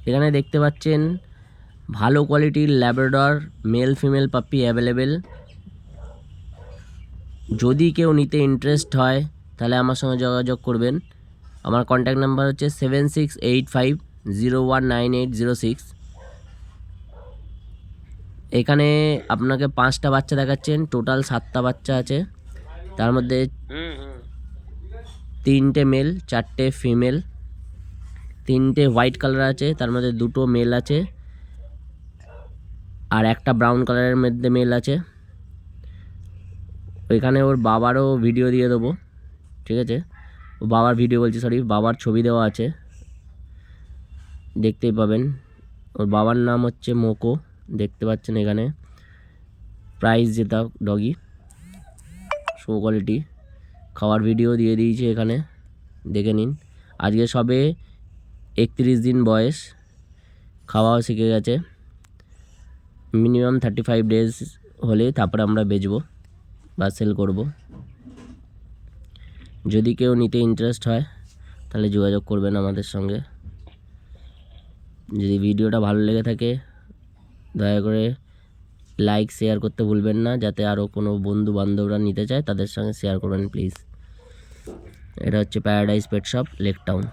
এখানে দেখতে পাচ্ছেন ভালো কোয়ালিটির Labrador male female puppy available. যদি কেউ নিতে ইন্টারেস্ট হয় তাহলে আমার সঙ্গে যোগাযোগ করবেন। আমার কন্ট্যাক্ট নাম্বার হচ্ছে 7685019806। এখানে আপনাকে 5টা বাচ্চা দেখাচ্ছেন, টোটাল 7টা বাচ্চা আছে। তার মধ্যে 3টে মেল 4টে ফিমেল, 3টে হোয়াইট কালার আছে, তার মধ্যে 2টো মেল আছে আর একটা ব্রাউন কালারের মধ্যে মেল আছে। ওইখানে ওর বাবারও ভিডিও দিয়ে দেবো, ঠিক আছে? ও বাবার ভিডিও বলছি, সরি, বাবার ছবি দেওয়া আছে, দেখতেই পাবেন। ওর বাবার নাম হচ্ছে মোকো, দেখতে পাচ্ছেন এখানে। প্রাইস যেটা ডগি শো কোয়ালিটি, খাওয়ার ভিডিও দিয়ে দিয়েছে এখানে, দেখে নিন। আজকে সবে 31 দিন বয়স, খাওয়াও শিখে গেছে। মিনিমাম 35 ডেজ হলে তারপরে আমরা বেচবো বা সেল করব। যদি কেউ নিতে ইন্টারেস্ট হয় তাহলে যোগাযোগ করবেন আমাদের সঙ্গে। যদি ভিডিওটা ভালো লেগে থাকে দয়া করে লাইক শেয়ার করতে ভুলবেন না, যাতে আরও কোনো বন্ধু বান্ধবরা নিতে চায় তাদের সঙ্গে শেয়ার করবেন প্লিজ। এটা হচ্ছে Paradise Pet Shop, Lake town.